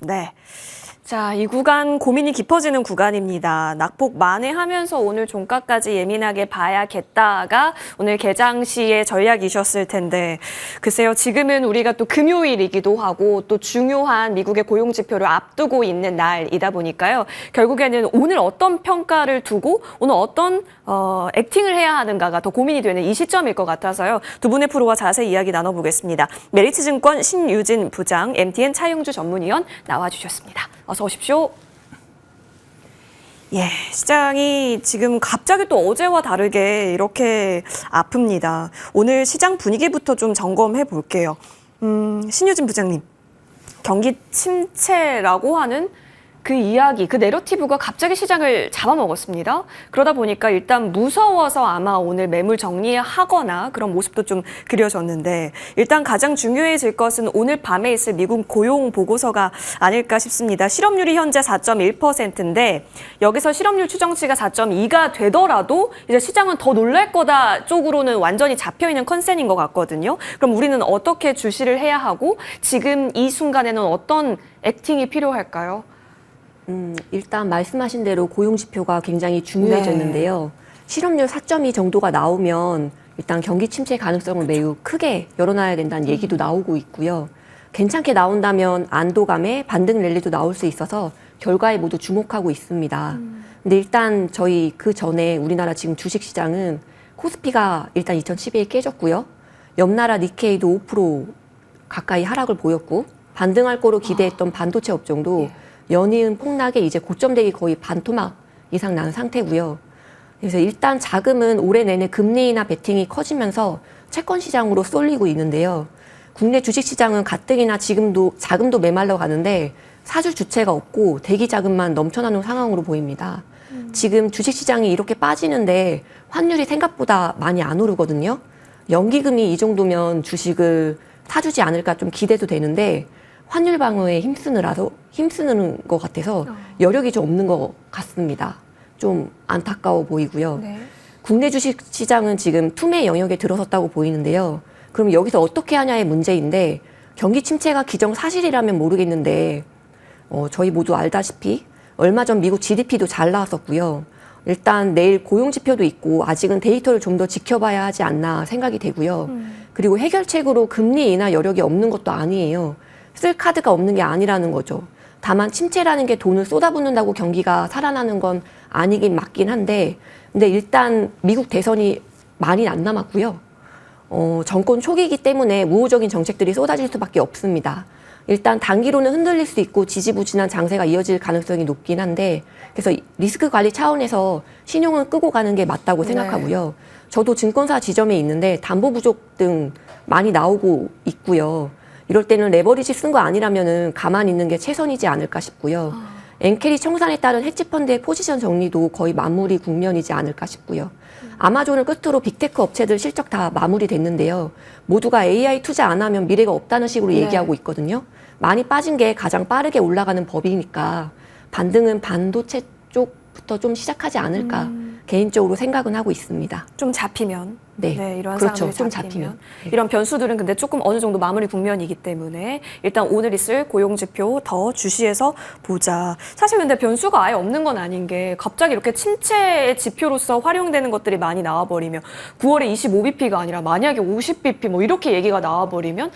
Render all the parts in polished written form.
네. 자, 이 구간 고민이 깊어지는 구간입니다. 낙폭 만회하면서 오늘 종가까지 예민하게 봐야겠다가 오늘 개장 시의 전략이셨을 텐데 글쎄요, 지금은 우리가 또 금요일이기도 하고 또 중요한 미국의 고용 지표를 앞두고 있는 날이다 보니까요. 결국에는 오늘 어떤 평가를 두고 오늘 어떤 액팅을 해야 하는가가 더 고민이 되는 이 시점일 것 같아서요. 두 분의 프로와 자세히 이야기 나눠보겠습니다. 메리츠증권 신유진 부장, MTN 차용주 전문위원 나와주셨습니다. 어서 오십시오. 예, 시장이 지금 갑자기 또 어제와 다르게 이렇게 아픕니다. 오늘 시장 분위기부터 좀 점검해 볼게요. 신유진 부장님, 경기 침체라고 하는 그 이야기, 그 내러티브가 갑자기 시장을 잡아먹었습니다. 그러다 보니까 일단 무서워서 아마 오늘 매물 정리하거나 그런 모습도 좀 그려졌는데 일단 가장 중요해질 것은 오늘 밤에 있을 미국 고용 보고서가 아닐까 싶습니다. 실업률이 현재 4.1%인데 여기서 실업률 추정치가 4.2가 되더라도 이제 시장은 더 놀랄 거다 쪽으로는 완전히 잡혀있는 컨센인 것 같거든요. 그럼 우리는 어떻게 주시를 해야 하고 지금 이 순간에는 어떤 액팅이 필요할까요? 일단 말씀하신 대로 고용 지표가 굉장히 중요해졌는데요. 네. 실업률 4.2 정도가 나오면 일단 경기 침체 가능성을 매우 크게 열어놔야 된다는 얘기도 나오고 있고요. 괜찮게 나온다면 안도감에 반등 랠리도 나올 수 있어서 결과에 모두 주목하고 있습니다. 근데 일단 저희 그 전에 우리나라 지금 주식시장은 코스피가 일단 2012에 깨졌고요. 옆나라 니케이도 5% 가까이 하락을 보였고 반등할 거로 기대했던 반도체 업종도 연이은 폭락에 이제 고점대기 거의 반토막 이상 난 상태고요. 그래서 일단 자금은 올해 내내 금리나 베팅이 커지면서 채권 시장으로 쏠리고 있는데요. 국내 주식시장은 가뜩이나 지금도 자금도 메말라 가는데 사줄 주체가 없고 대기 자금만 넘쳐나는 상황으로 보입니다. 지금 주식시장이 이렇게 빠지는데 환율이 생각보다 많이 안 오르거든요. 연기금이 이 정도면 주식을 사주지 않을까 좀 기대도 되는데 환율 방어에 힘쓰는 것 같아서 여력이 좀 없는 것 같습니다. 좀 안타까워 보이고요. 네. 국내 주식 시장은 지금 투매 영역에 들어섰다고 보이는데요. 그럼 여기서 어떻게 하냐의 문제인데 경기 침체가 기정사실이라면 모르겠는데 저희 모두 알다시피 얼마 전 미국 GDP도 잘 나왔었고요. 일단 내일 고용 지표도 있고 아직은 데이터를 좀 더 지켜봐야 하지 않나 생각이 되고요. 그리고 해결책으로 금리 인하 여력이 없는 것도 아니에요. 쓸 카드가 없는 게 아니라는 거죠. 다만 침체라는 게 돈을 쏟아붓는다고 경기가 살아나는 건 아니긴 맞긴 한데 근데 일단 미국 대선이 많이 안 남았고요. 정권 초기이기 때문에 우호적인 정책들이 쏟아질 수밖에 없습니다. 일단 단기로는 흔들릴 수 있고 지지부진한 장세가 이어질 가능성이 높긴 한데 그래서 리스크 관리 차원에서 신용은 끄고 가는 게 맞다고 생각하고요. 저도 증권사 지점에 있는데 담보 부족 등 많이 나오고 있고요. 이럴 때는 레버리지 쓴 거 아니라면은 가만히 있는 게 최선이지 않을까 싶고요. 엔캐리 청산에 따른 헤지펀드의 포지션 정리도 거의 마무리 국면이지 않을까 싶고요. 아마존을 끝으로 빅테크 업체들 실적 다 마무리됐는데요. 모두가 AI 투자 안 하면 미래가 없다는 식으로 얘기하고 있거든요. 많이 빠진 게 가장 빠르게 올라가는 법이니까 반등은 반도체 쪽부터 좀 시작하지 않을까 개인적으로 생각은 하고 있습니다. 좀 잡히면. 네, 이런 그렇죠. 좀 잡히면. 이런 변수들은 근데 조금 어느 정도 마무리 국면이기 때문에 일단 오늘 있을 고용지표 더 주시해서 보자. 사실 근데 변수가 아예 없는 건 아닌 게 갑자기 이렇게 침체의 지표로서 활용되는 것들이 많이 나와버리면 9월에 25bp가 아니라 만약에 50bp 뭐 이렇게 얘기가 나와버리면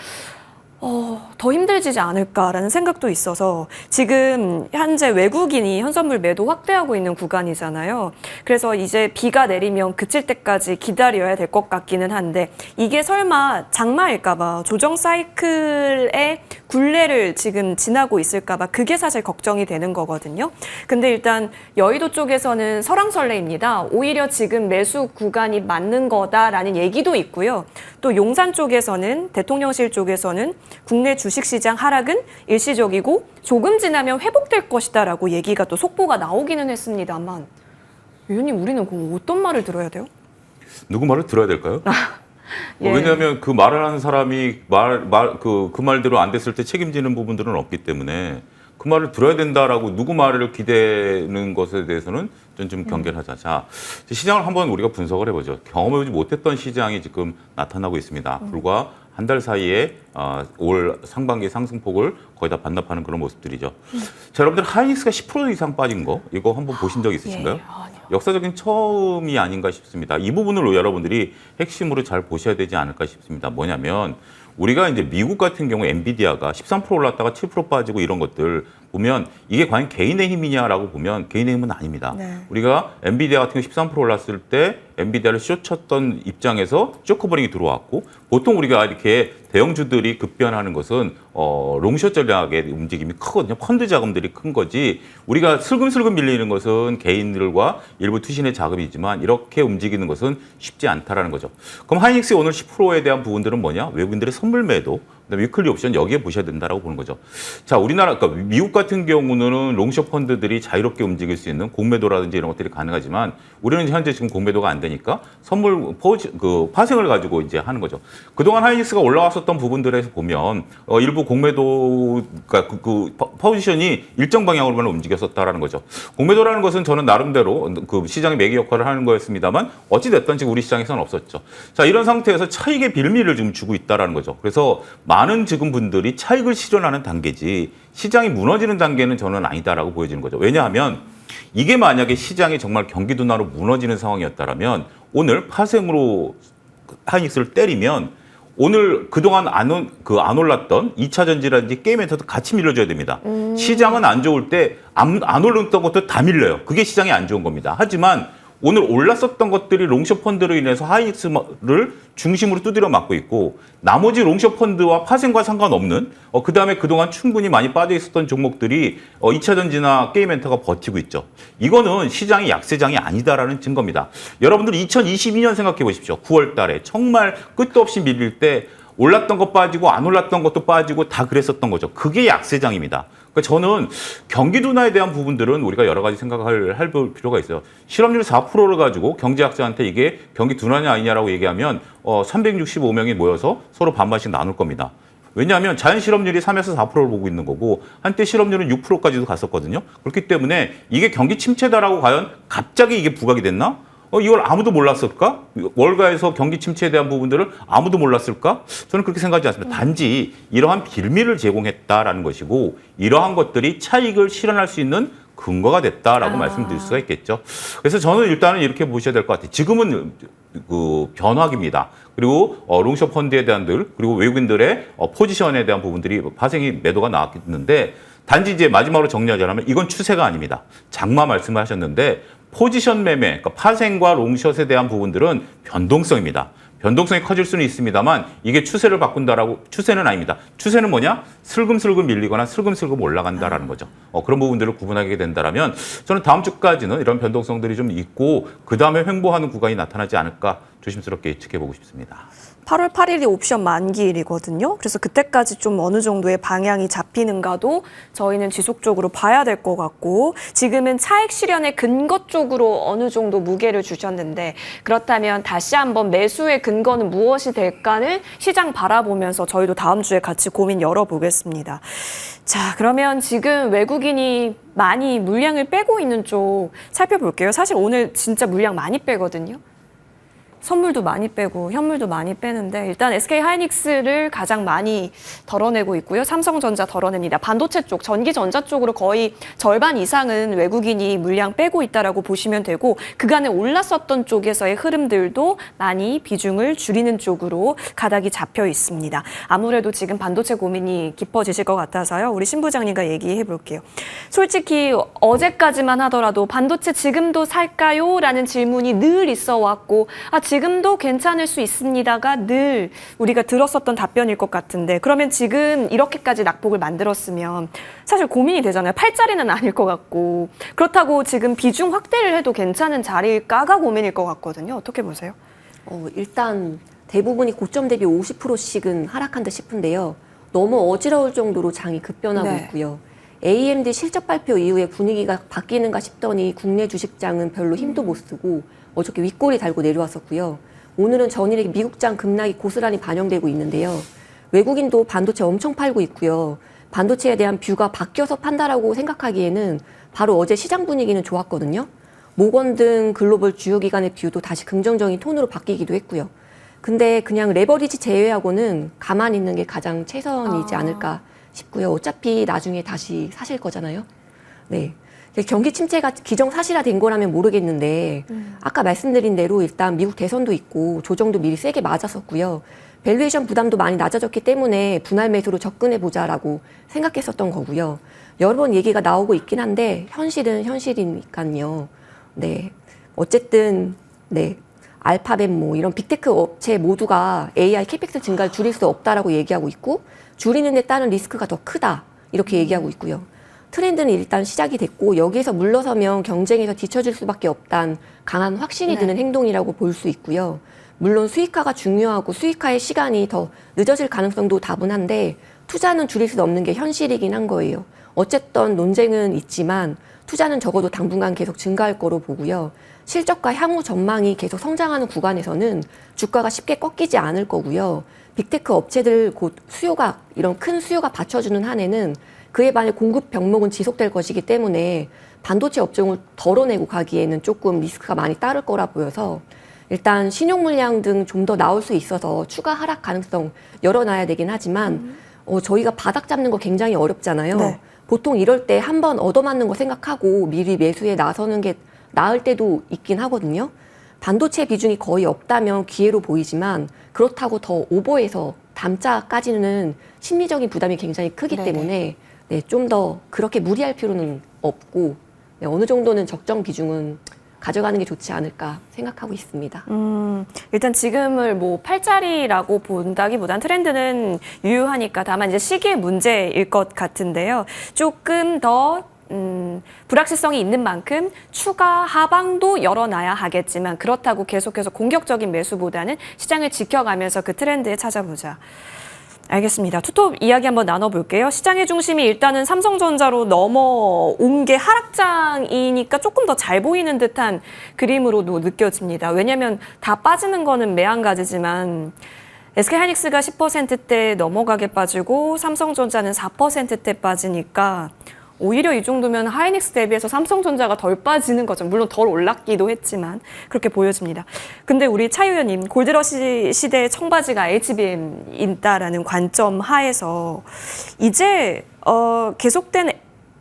더 힘들지지 않을까라는 생각도 있어서 지금 현재 외국인이 현선물 매도 확대하고 있는 구간이잖아요. 그래서 이제 비가 내리면 그칠 때까지 기다려야 될 것 같기는 한데 이게 설마 장마일까 봐 조정 사이클의 굴레를 지금 지나고 있을까 봐 그게 사실 걱정이 되는 거거든요. 근데 일단 여의도 쪽에서는 설왕설래입니다. 오히려 지금 매수 구간이 맞는 거다라는 얘기도 있고요. 또 용산 쪽에서는 대통령실 쪽에서는 국내 주식시장 하락은 일시적이고 조금 지나면 회복될 것이다라고 얘기가 또 속보가 나오기는 했습니다만 위원님 우리는 그 어떤 말을 들어야 돼요? 누구 말을 들어야 될까요? 예. 왜냐하면 그 말을 하는 사람이 그 말대로 안 됐을 때 책임지는 부분들은 없기 때문에 그 말을 들어야 된다라고 누구 말을 기대는 것에 대해서는 좀 경계하자. 자, 시장을 한번 우리가 분석을 해보죠. 경험해보지 못했던 시장이 지금 나타나고 있습니다. 불과 한 달 사이에 올 상반기 상승폭을 거의 다 반납하는 그런 모습들이죠. 자, 여러분들 하이닉스가 10% 이상 빠진 거 이거 한번 보신 적 있으신가요? 예, 아니요. 역사적인 처음이 아닌가 싶습니다. 이 부분을 여러분들이 핵심으로 잘 보셔야 되지 않을까 싶습니다. 뭐냐면 우리가 이제 미국 같은 경우 엔비디아가 13% 올랐다가 7% 빠지고 이런 것들 보면 이게 과연 개인의 힘이냐라고 보면 개인의 힘은 아닙니다. 네. 우리가 엔비디아 같은 경우 13% 올랐을 때 엔비디아를 숏쳤던 입장에서 쇼커버링이 들어왔고 보통 우리가 이렇게 대형주들이 급변하는 것은 롱숏 전략의 움직임이 크거든요. 펀드 자금들이 큰 거지 우리가 슬금슬금 밀리는 것은 개인들과 일부 투신의 자금이지만 이렇게 움직이는 것은 쉽지 않다라는 거죠. 그럼 하이닉스 오늘 10%에 대한 부분들은 뭐냐? 외국인들의 선물 매도, 그다음에 위클리 옵션 여기에 보셔야 된다라고 보는 거죠. 자, 우리나라 그러니까 미국 같은 경우는 롱숏 펀드들이 자유롭게 움직일 수 있는 공매도라든지 이런 것들이 가능하지만 우리는 현재 지금 공매도가 안 되니까 선물 파생을 가지고 이제 하는 거죠. 그동안 하이닉스가 올라왔었던 부분들에서 보면 일부 공매도 그러니까 그 포지션이 일정 방향으로만 움직였었다라는 거죠. 공매도라는 것은 저는 나름대로 그 시장의 매개 역할을 하는 거였습니다만 어찌 됐든 지금 우리 시장에서는 없었죠. 자, 이런 상태에서 차익의 빌미를 지금 주고 있다라는 거죠. 그래서 많은 지금 분들이 차익을 실현하는 단계지 시장이 무너지는 단계는 저는 아니다라고 보여지는 거죠. 왜냐하면 이게 만약에 시장이 정말 경기 둔화로 무너지는 상황이었다면 오늘 파생으로 하이닉스를 때리면 오늘 그동안 안 올랐던 2차 전지라든지 게임에서도 같이 밀려줘야 됩니다. 시장은 안 좋을 때 안 올랐던 것도 다 밀려요. 그게 시장이 안 좋은 겁니다. 하지만 오늘 올랐었던 것들이 롱숏 펀드로 인해서 하이닉스를 중심으로 두드려 맞고 있고 나머지 롱숏 펀드와 파생과 상관없는 그다음에 그동안 충분히 많이 빠져 있었던 종목들이 2차 전지나 게임 엔터가 버티고 있죠. 이거는 시장이 약세장이 아니다라는 증거입니다. 여러분들 2022년 생각해 보십시오. 9월 달에 정말 끝도 없이 밀릴 때 올랐던 것 빠지고 안 올랐던 것도 빠지고 다 그랬었던 거죠. 그게 약세장입니다. 그러니까 저는 경기 둔화에 대한 부분들은 우리가 여러 가지 생각을 할 필요가 있어요. 실업률 4%를 가지고 경제학자한테 이게 경기 둔화냐 아니냐라고 얘기하면 365명이 모여서 서로 반반씩 나눌 겁니다. 왜냐하면 자연 실업률이 3에서 4%를 보고 있는 거고 한때 실업률은 6%까지도 갔었거든요. 그렇기 때문에 이게 경기 침체다라고 과연 갑자기 이게 부각이 됐나? 이걸 아무도 몰랐을까? 월가에서 경기 침체에 대한 부분들을 아무도 몰랐을까? 저는 그렇게 생각하지 않습니다. 단지 이러한 빌미를 제공했다라는 것이고 이러한 것들이 차익을 실현할 수 있는 근거가 됐다라고 말씀드릴 수가 있겠죠. 그래서 저는 일단은 이렇게 보셔야 될 것 같아요. 지금은 그 변화기입니다. 그리고 롱숏 펀드에 대한 그리고 외국인들의 포지션에 대한 부분들이 파생이 매도가 나왔는데 단지 이제 마지막으로 정리하자면 이건 추세가 아닙니다. 장마 말씀을 하셨는데 포지션 매매, 그러니까 파생과 롱숏에 대한 부분들은 변동성입니다. 변동성이 커질 수는 있습니다만 이게 추세를 바꾼다라고 추세는 아닙니다. 추세는 뭐냐? 슬금슬금 밀리거나 슬금슬금 올라간다라는 거죠. 그런 부분들을 구분하게 된다라면 저는 다음 주까지는 이런 변동성들이 좀 있고 그 다음에 횡보하는 구간이 나타나지 않을까 조심스럽게 예측해보고 싶습니다. 8월 8일이 옵션 만기일이거든요. 그래서 그때까지 좀 어느 정도의 방향이 잡히는가도 저희는 지속적으로 봐야 될 것 같고 지금은 차익 실현의 근거 쪽으로 어느 정도 무게를 주셨는데 그렇다면 다시 한번 매수의 근거는 무엇이 될까를 시장 바라보면서 저희도 다음 주에 같이 고민 열어보겠습니다. 자, 그러면 지금 외국인이 많이 물량을 빼고 있는 쪽 살펴볼게요. 사실 오늘 진짜 물량 많이 빼거든요. 선물도 많이 빼고 현물도 많이 빼는데 일단 SK 하이닉스를 가장 많이 덜어내고 있고요. 삼성전자 덜어냅니다. 반도체 쪽, 전기전자 쪽으로 거의 절반 이상은 외국인이 물량 빼고 있다라고 보시면 되고 그간에 올랐었던 쪽에서의 흐름들도 많이 비중을 줄이는 쪽으로 가닥이 잡혀 있습니다. 아무래도 지금 반도체 고민이 깊어지실 것 같아서요. 우리 신 부장님과 얘기해 볼게요. 솔직히 어제까지만 하더라도 반도체 지금도 살까요? 라는 질문이 늘 있어 왔고 지금도 괜찮을 수 있습니다가 늘 우리가 들었었던 답변일 것 같은데 그러면 지금 이렇게까지 낙폭을 만들었으면 사실 고민이 되잖아요. 팔자리는 아닐 것 같고 그렇다고 지금 비중 확대를 해도 괜찮은 자리일까가 고민일 것 같거든요. 어떻게 보세요? 일단 대부분이 고점 대비 50%씩은 하락한 듯 싶은데요. 너무 어지러울 정도로 장이 급변하고 있고요. AMD 실적 발표 이후에 분위기가 바뀌는가 싶더니 국내 주식장은 별로 힘도 못 쓰고 어저께 윗골이 달고 내려왔었고요. 오늘은 전일에 미국장 급락이 고스란히 반영되고 있는데요. 외국인도 반도체 엄청 팔고 있고요. 반도체에 대한 뷰가 바뀌어서 판다라고 생각하기에는 바로 어제 시장 분위기는 좋았거든요. 모건 등 글로벌 주요 기관의 뷰도 다시 긍정적인 톤으로 바뀌기도 했고요. 근데 그냥 레버리지 제외하고는 가만히 있는 게 가장 최선이지 않을까 싶고요. 어차피 나중에 다시 사실 거잖아요. 네. 경기 침체가 기정사실화된 거라면 모르겠는데 아까 말씀드린 대로 일단 미국 대선도 있고 조정도 미리 세게 맞았었고요. 밸류에이션 부담도 많이 낮아졌기 때문에 분할 매수로 접근해보자라고 생각했었던 거고요. 여러 번 얘기가 나오고 있긴 한데 현실은 현실이니까요. 네. 어쨌든 네. 알파벳 뭐 이런 빅테크 업체 모두가 AI 캐펙스 증가를 줄일 수 없다라고 얘기하고 있고 줄이는 데 따른 리스크가 더 크다 이렇게 얘기하고 있고요. 트렌드는 일단 시작이 됐고 여기에서 물러서면 경쟁에서 뒤처질 수밖에 없다는 강한 확신이 드는 행동이라고 볼 수 있고요. 물론 수익화가 중요하고 수익화의 시간이 더 늦어질 가능성도 다분한데 투자는 줄일 수 없는 게 현실이긴 한 거예요. 어쨌든 논쟁은 있지만 투자는 적어도 당분간 계속 증가할 거로 보고요. 실적과 향후 전망이 계속 성장하는 구간에서는 주가가 쉽게 꺾이지 않을 거고요. 빅테크 업체들 곧 수요가 이런 큰 수요가 받쳐주는 한에는 그에 반해 공급 병목은 지속될 것이기 때문에 반도체 업종을 덜어내고 가기에는 조금 리스크가 많이 따를 거라 보여서 일단 신용 물량 등 좀 더 나올 수 있어서 추가 하락 가능성 열어놔야 되긴 하지만 저희가 바닥 잡는 거 굉장히 어렵잖아요. 네. 보통 이럴 때 한 번 얻어맞는 거 생각하고 미리 매수에 나서는 게 나을 때도 있긴 하거든요. 반도체 비중이 거의 없다면 기회로 보이지만 그렇다고 더 오버해서 담자까지는 심리적인 부담이 굉장히 크기 네네. 때문에 네, 좀 더 그렇게 무리할 필요는 없고 네, 어느 정도는 적정 비중은 가져가는 게 좋지 않을까 생각하고 있습니다. 일단 지금을 뭐 팔자리라고 본다기보단 트렌드는 유효하니까 다만 이제 시기의 문제일 것 같은데요. 조금 더 불확실성이 있는 만큼 추가 하방도 열어놔야 하겠지만 그렇다고 계속해서 공격적인 매수보다는 시장을 지켜가면서 그 트렌드에 찾아보자. 알겠습니다. 투톱 이야기 한번 나눠볼게요. 시장의 중심이 일단은 삼성전자로 넘어온 게 하락장이니까 조금 더 잘 보이는 듯한 그림으로도 느껴집니다. 왜냐하면 다 빠지는 거는 매한가지지만 SK하이닉스가 10%대 넘어가게 빠지고 삼성전자는 4%대 빠지니까 오히려 이 정도면 하이닉스 대비해서 삼성전자가 덜 빠지는 거죠. 물론 덜 올랐기도 했지만 그렇게 보여집니다. 근데 우리 차 의원님, 골드러시 시대의 청바지가 HBM이다라는 관점 하에서 이제 계속된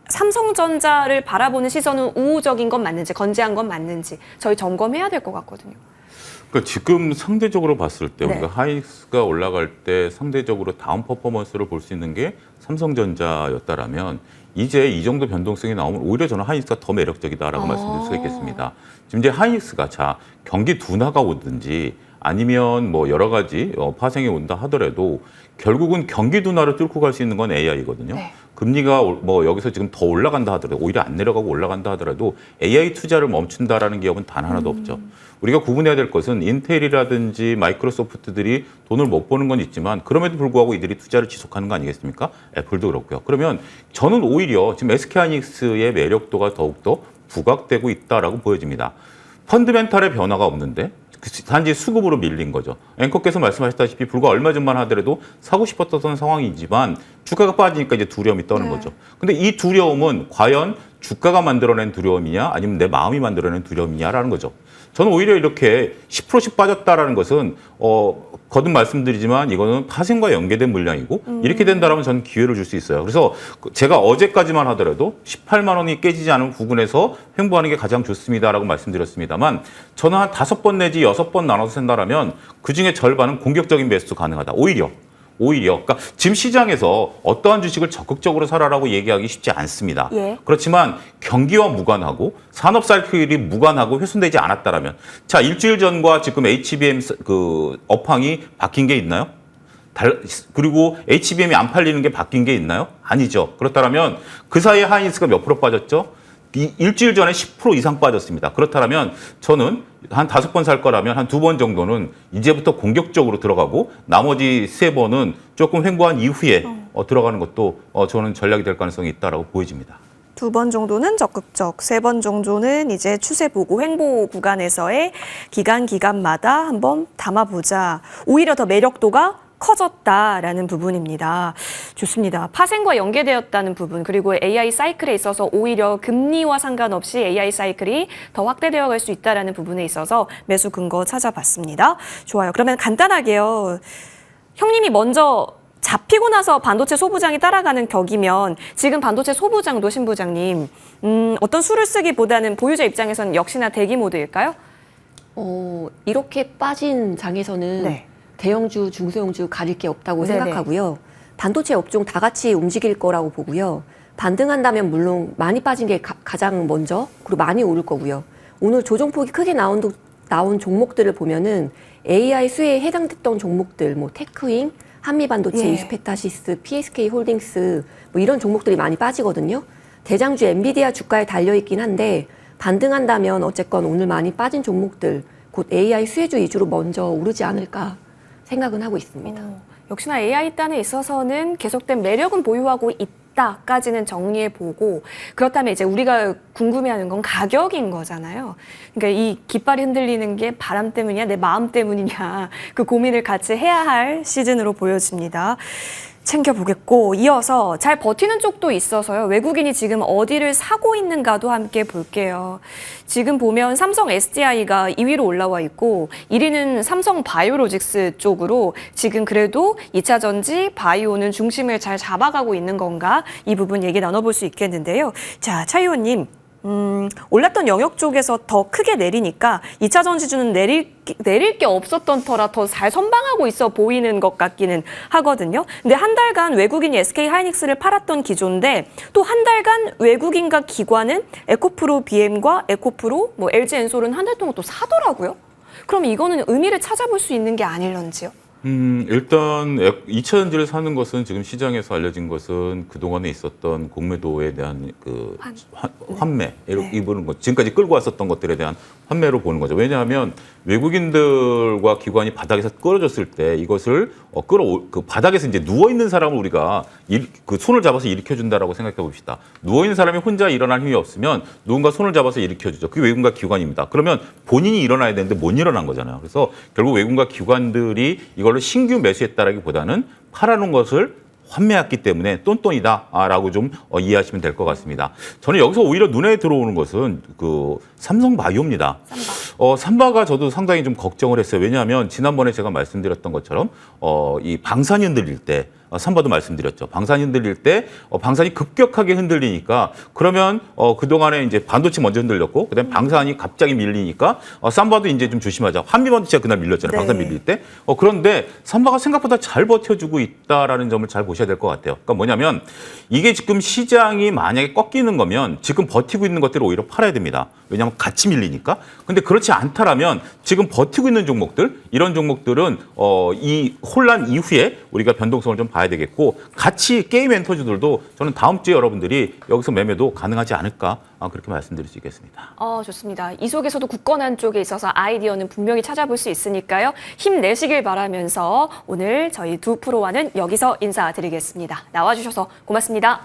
삼성전자를 바라보는 시선은 우호적인 건 맞는지 건재한 건 맞는지 저희 점검해야 될 것 같거든요. 그러니까 지금 상대적으로 봤을 때 네. 우리가 하이닉스가 올라갈 때 상대적으로 다운 퍼포먼스를 볼 수 있는 게 삼성전자였다라면 이제 이 정도 변동성이 나오면 오히려 저는 하이닉스가 더 매력적이다라고 말씀드릴 수가 있겠습니다. 지금 이제 하이닉스가 경기 둔화가 오든지 아니면 뭐 여러 가지 파생이 온다 하더라도 결국은 경기 둔화를 뚫고 갈 수 있는 건 AI거든요. 네. 금리가 뭐 여기서 지금 더 올라간다 하더라도 오히려 안 내려가고 올라간다 하더라도 AI 투자를 멈춘다라는 기업은 단 하나도 없죠. 우리가 구분해야 될 것은 인텔이라든지 마이크로소프트들이 돈을 못 버는 건 있지만 그럼에도 불구하고 이들이 투자를 지속하는 거 아니겠습니까? 애플도 그렇고요. 그러면 저는 오히려 지금 SK하이닉스의 매력도가 더욱더 부각되고 있다라고 보여집니다. 펀드멘탈의 변화가 없는데 단지 수급으로 밀린 거죠. 앵커께서 말씀하셨다시피 불과 얼마 전만 하더라도 사고 싶었던 상황이지만 주가가 빠지니까 이제 두려움이 떠는 거죠. 근데 이 두려움은 과연 주가가 만들어낸 두려움이냐 아니면 내 마음이 만들어낸 두려움이냐라는 거죠. 저는 오히려 이렇게 10%씩 빠졌다라는 것은 거듭 말씀드리지만 이거는 파생과 연계된 물량이고 이렇게 된다라면 저는 기회를 줄 수 있어요. 그래서 제가 어제까지만 하더라도 18만 원이 깨지지 않은 부분에서 횡보하는 게 가장 좋습니다라고 말씀드렸습니다만 저는 한 5번 내지 6번 나눠서 산다라면 그중에 절반은 공격적인 매수 가능하다. 오히려 그러니까 지금 시장에서 어떠한 주식을 적극적으로 사라라고 얘기하기 쉽지 않습니다. 예. 그렇지만 경기와 무관하고 산업 사이클이 무관하고 훼손되지 않았다라면 자 일주일 전과 지금 HBM 그 업황이 바뀐 게 있나요? 그리고 HBM이 안 팔리는 게 바뀐 게 있나요? 아니죠. 그렇다면 그 사이에 하이닉스가 몇 프로 빠졌죠? 일주일 전에 10% 이상 빠졌습니다. 그렇다면 저는 한 5번 살 거라면 한 2번 정도는 이제부터 공격적으로 들어가고 나머지 3번은 조금 횡보한 이후에 들어가는 것도 저는 전략이 될 가능성이 있다라고 보여집니다. 2번 정도는 적극적, 3번 정도는 이제 추세 보고 횡보 구간에서의 기간마다 한번 담아보자. 오히려 더 매력도가 커졌다라는 부분입니다. 좋습니다. 파생과 연계되었다는 부분 그리고 AI 사이클에 있어서 오히려 금리와 상관없이 AI 사이클이 더 확대되어 갈 수 있다는 부분에 있어서 매수 근거 찾아봤습니다. 좋아요. 그러면 간단하게요. 형님이 먼저 잡히고 나서 반도체 소부장이 따라가는 격이면 지금 반도체 소부장도 신 부장님 어떤 수를 쓰기보다는 보유자 입장에서는 역시나 대기 모드일까요? 이렇게 빠진 장에서는 네. 대형주, 중소형주 가릴 게 없다고 네네. 생각하고요. 반도체 업종 다 같이 움직일 거라고 보고요. 반등한다면 물론 많이 빠진 게 가장 먼저, 그리고 많이 오를 거고요. 오늘 조정폭이 크게 나온 종목들을 보면은 AI 수혜에 해당됐던 종목들, 뭐 테크잉, 한미반도체, 예. 이스페타시스, PSK 홀딩스 뭐 이런 종목들이 많이 빠지거든요. 대장주 엔비디아 주가에 달려 있긴 한데 반등한다면 어쨌건 오늘 많이 빠진 종목들 곧 AI 수혜주 위주로 먼저 오르지 않을까 생각은 하고 있습니다. 역시나 AI 단에 있어서는 계속된 매력은 보유하고 있다까지는 정리해보고 그렇다면 이제 우리가 궁금해하는 건 가격인 거잖아요. 그러니까 이 깃발이 흔들리는 게 바람 때문이냐 내 마음 때문이냐 그 고민을 같이 해야 할 시즌으로 보여집니다. 챙겨보겠고 이어서 잘 버티는 쪽도 있어서요. 외국인이 지금 어디를 사고 있는가도 함께 볼게요. 지금 보면 삼성 SDI가 2위로 올라와 있고 1위는 삼성 바이오로직스 쪽으로 지금 그래도 2차 전지 바이오는 중심을 잘 잡아가고 있는 건가 이 부분 얘기 나눠볼 수 있겠는데요. 자, 차 의원님. 올랐던 영역 쪽에서 더 크게 내리니까 2차 전지주는 내릴 게 없었던 터라 더 잘 선방하고 있어 보이는 것 같기는 하거든요. 근데 한 달간 외국인이 SK 하이닉스를 팔았던 기조인데 또 한 달간 외국인과 기관은 에코프로 BM과 에코프로, 뭐 LG 엔솔은 한 달 동안 또 사더라고요. 그럼 이거는 의미를 찾아볼 수 있는 게 아닐런지요? 일단 2차 전지를 사는 것은 지금 시장에서 알려진 것은 그동안에 있었던 공매도에 대한 그 환매, 이 보는 것, 지금까지 끌고 왔었던 것들에 대한 환매로 보는 거죠. 왜냐하면 외국인들과 기관이 바닥에서 끌어줬을 때 이것을 그 바닥에서 이제 누워 있는 사람을 우리가 그 손을 잡아서 일으켜준다라고 생각해 봅시다. 누워 있는 사람이 혼자 일어날 힘이 없으면 누군가 손을 잡아서 일으켜주죠. 그게 외국인과 기관입니다. 그러면 본인이 일어나야 되는데 못 일어난 거잖아요. 그래서 결국 외국인과 기관들이 이걸로 신규 매수했다라기보다는 팔아놓은 것을 환매했기 때문에 똔똔이다라고 좀 이해하시면 될 것 같습니다. 저는 여기서 오히려 눈에 들어오는 것은 그 삼성바이오입니다. 삼바가 저도 상당히 좀 걱정을 했어요. 왜냐하면 지난번에 제가 말씀드렸던 것처럼 이 방산이 흔들릴 때 삼바도 말씀드렸죠. 방산이 흔들릴 때 방산이 급격하게 흔들리니까 그러면 그동안에 이제 반도체 먼저 흔들렸고 그다음에 방산이 갑자기 밀리니까 삼바도 이제 좀 조심하자. 한미반도체가 그날 밀렸잖아요. 네. 방산 밀릴 때. 그런데 삼바가 생각보다 잘 버텨주고 있다라는 점을 잘 보셔야 될 것 같아요. 그러니까 뭐냐면 이게 지금 시장이 만약에 꺾이는 거면 지금 버티고 있는 것들을 오히려 팔아야 됩니다. 왜냐하면 같이 밀리니까. 근데 그렇지 않다라면 지금 버티고 있는 종목들, 이런 종목들은 이 혼란 이후에 우리가 변동성을 좀 봐야 되겠고 같이 게임 엔터주들도 저는 다음 주에 여러분들이 여기서 매매도 가능하지 않을까 그렇게 말씀드릴 수 있겠습니다. 좋습니다. 이 속에서도 굳건한 쪽에 있어서 아이디어는 분명히 찾아볼 수 있으니까요. 힘내시길 바라면서 오늘 저희 두 프로와는 여기서 인사드리겠습니다. 나와주셔서 고맙습니다.